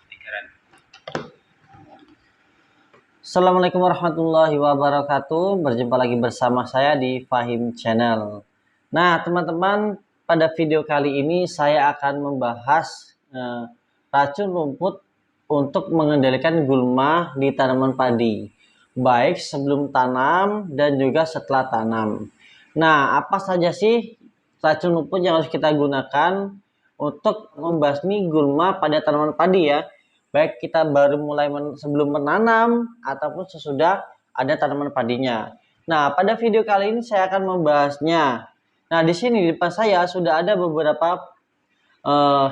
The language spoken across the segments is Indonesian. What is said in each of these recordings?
pikiran. Assalamualaikum warahmatullahi wabarakatuh. Berjumpa lagi bersama saya di Fahim Channel. Nah, teman-teman, pada video kali ini saya akan membahas racun rumput untuk mengendalikan gulma di tanaman padi, baik sebelum tanam dan juga setelah tanam. Nah, apa saja sih racun rumput yang harus kita gunakan untuk membasmi gulma pada tanaman padi ya? Baik kita baru mulai sebelum menanam ataupun sesudah ada tanaman padinya. Nah, pada video kali ini saya akan membahasnya. Nah, di sini di depan saya sudah ada beberapa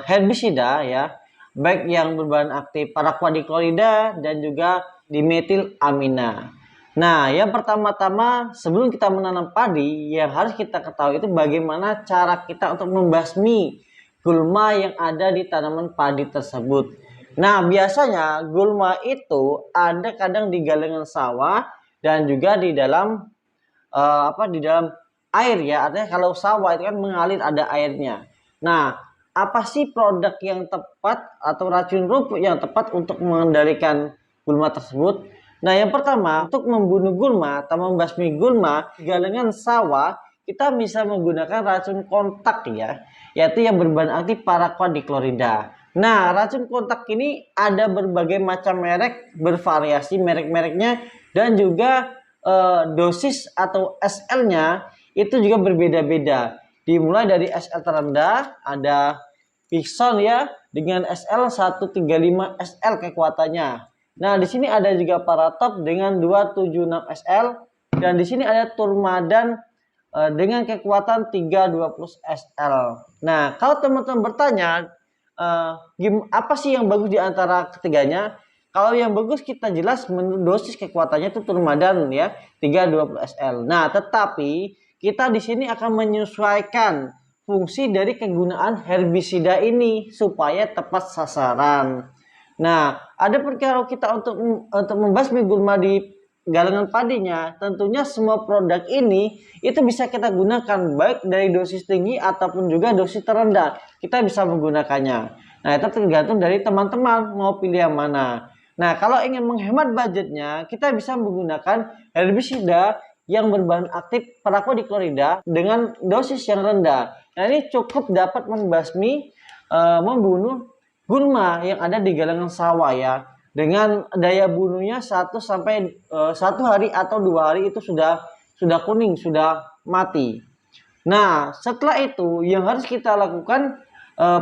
herbisida ya, baik yang berbahan aktif paraquat-dichlorida dan juga dimetilamina. Nah, yang pertama-tama sebelum kita menanam padi, yang harus kita ketahui itu bagaimana cara kita untuk membasmi gulma yang ada di tanaman padi tersebut. Nah, biasanya gulma itu ada kadang di galengan sawah dan juga di dalam di dalam air ya. Artinya kalau sawah itu kan mengalir ada airnya. Nah, apa sih produk yang tepat atau racun rumput yang tepat untuk mengendalikan gulma tersebut? Nah, yang pertama, untuk membunuh gulma atau membasmi gulma di galengan sawah, kita bisa menggunakan racun kontak ya, yaitu yang berbahan aktif paraquat-dichlorida. Nah, racun kontak ini ada berbagai macam merek, bervariasi merek-mereknya, dan juga dosis atau SL-nya itu juga berbeda-beda. Dimulai dari SL terendah, ada Pixon ya, dengan SL 135 SL kekuatannya. Nah, di sini ada juga Paratop dengan 276 SL, dan di sini ada Turmadan dengan kekuatan 320 SL. Nah, kalau teman-teman bertanya, apa sih yang bagus di antara ketiganya? Kalau yang bagus kita jelas dosis kekuatannya itu Turmadan ya 320 SL. Nah, tetapi kita di sini akan menyesuaikan fungsi dari kegunaan herbisida ini supaya tepat sasaran. Nah, ada kalau kita untuk membasmi gulma di galengan padinya, tentunya semua produk ini itu bisa kita gunakan baik dari dosis tinggi ataupun juga dosis terendah. Kita bisa menggunakannya. Nah, itu tergantung dari teman-teman mau pilih yang mana. Nah, kalau ingin menghemat budgetnya, kita bisa menggunakan herbisida yang berbahan aktif paraquat-dichlorida dengan dosis yang rendah. Nah, ini cukup dapat membasmi, membunuh gulma yang ada di galengan sawah ya. Dengan daya bunuhnya 1 hari atau 2 hari itu sudah kuning, sudah mati. Nah, setelah itu yang harus kita lakukan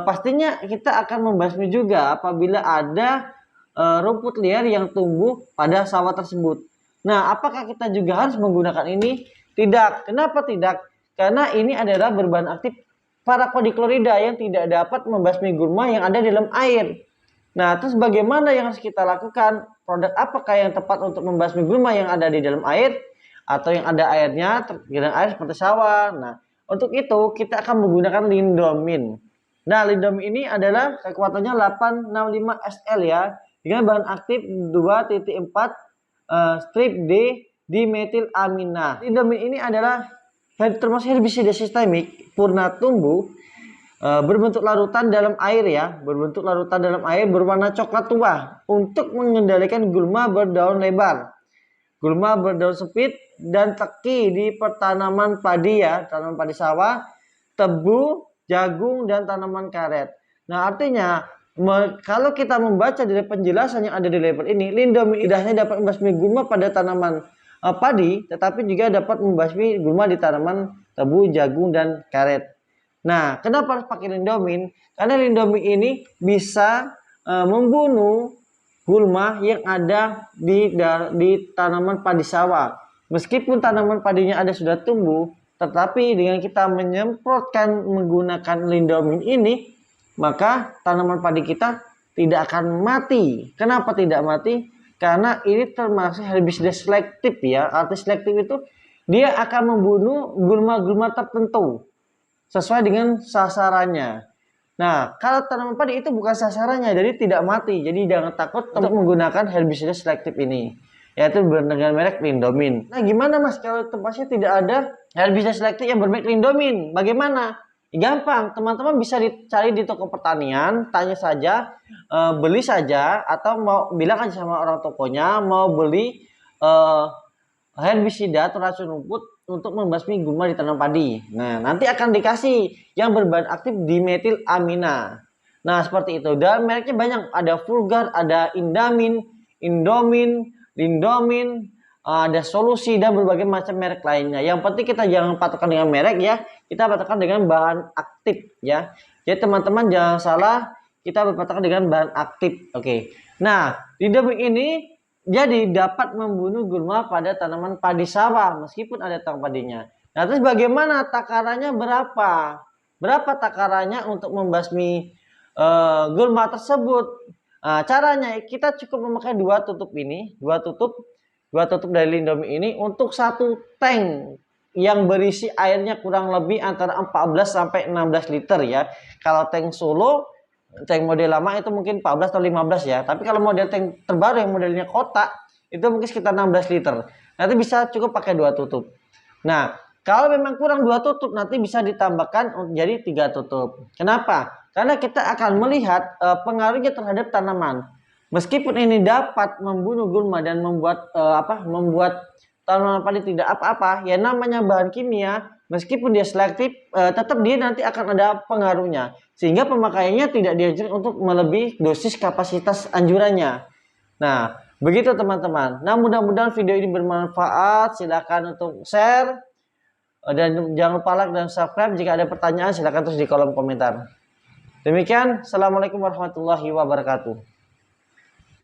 pastinya kita akan membasmi juga apabila ada rumput liar yang tumbuh pada sawah tersebut. Nah, apakah kita juga harus menggunakan ini? Tidak. Kenapa tidak? Karena ini adalah berbahan aktif paraquat-dichlorida yang tidak dapat membasmi gulma yang ada di dalam air. Nah, terus bagaimana yang harus kita lakukan? Produk apakah yang tepat untuk membasmi gulma yang ada di dalam air atau yang ada airnya, terkadang air seperti sawah. Nah, untuk itu kita akan menggunakan Lindomin. Nah, Lindomin ini adalah kekuatannya 865 SL ya, dengan bahan aktif 2.4 strip D dimetilamina. Lindomin ini adalah termasuk herbisida sistemik purna tumbuh, berbentuk larutan dalam air ya, berbentuk larutan dalam air berwarna coklat tua untuk mengendalikan gulma berdaun lebar, gulma berdaun sempit dan teki di pertanaman padi ya, tanaman padi sawah, tebu, jagung dan tanaman karet. Nah, artinya kalau kita membaca dari penjelasan yang ada di label ini, Lindomin tidak hanya dapat membasmi gulma pada tanaman padi, tetapi juga dapat membasmi gulma di tanaman tebu, jagung dan karet. Nah, kenapa harus pakai Lindomin? Karena Lindomin ini bisa membunuh gulma yang ada di tanaman padi sawah. Meskipun tanaman padinya ada sudah tumbuh, tetapi dengan kita menyemprotkan menggunakan Lindomin ini, maka tanaman padi kita tidak akan mati. Kenapa tidak mati? Karena ini termasuk herbisida selektif ya. Arti selektif itu dia akan membunuh gulma-gulma tertentu sesuai dengan sasarannya. Nah, kalau tanaman padi itu bukan sasarannya, jadi tidak mati. Jadi jangan takut untuk menggunakan herbisida selektif ini, yaitu dengan merek Lindomin. Nah, gimana Mas kalau tempatnya tidak ada herbisida selektif yang bermerek Lindomin? Bagaimana? Gampang, teman-teman bisa dicari di toko pertanian, tanya saja, beli saja, atau mau bilang aja sama orang tokonya mau beli herbisida atau racun rumput untuk membasmi gulma di tanam padi. Nah, nanti akan dikasih yang berbahan aktif dimetil amina. Nah, seperti itu. Dan mereknya banyak, ada Vulgar, ada Indamin, Indomin, Lindomin, ada Solusi, dan berbagai macam merek lainnya. Yang penting kita jangan patokan dengan merek ya, kita patokan dengan bahan aktif ya. Jadi teman-teman jangan salah, kita berpatokan dengan bahan aktif. Oke. Nah, Lindomin ini jadi dapat membunuh gulma pada tanaman padi sawah meskipun ada tang padinya. Nah, terus bagaimana takarannya berapa? Berapa takarannya untuk membasmi gulma tersebut? Nah, caranya kita cukup memakai dua tutup ini, dua tutup dari Lindomi ini untuk satu tank yang berisi airnya kurang lebih antara 14 sampai 16 liter ya. Kalau tank Solo, tank model lama itu mungkin 14 atau 15 ya. Tapi kalau model tank terbaru yang modelnya kotak itu mungkin sekitar 16 liter. Nanti bisa cukup pakai dua tutup. Nah, kalau memang kurang dua tutup nanti bisa ditambahkan jadi 3 tutup. Kenapa? Karena kita akan melihat pengaruhnya terhadap tanaman. Meskipun ini dapat membunuh gulma dan membuat tanaman padi tidak apa-apa, ya namanya bahan kimia, meskipun dia selektif, tetap dia nanti akan ada pengaruhnya. Sehingga pemakaiannya tidak dianjurkan untuk melebihi dosis kapasitas anjurannya. Nah, begitu teman-teman. Nah, mudah-mudahan video ini bermanfaat. Silakan untuk share. Dan jangan lupa like dan subscribe. Jika ada pertanyaan, silakan tulis di kolom komentar. Demikian, Assalamualaikum warahmatullahi wabarakatuh.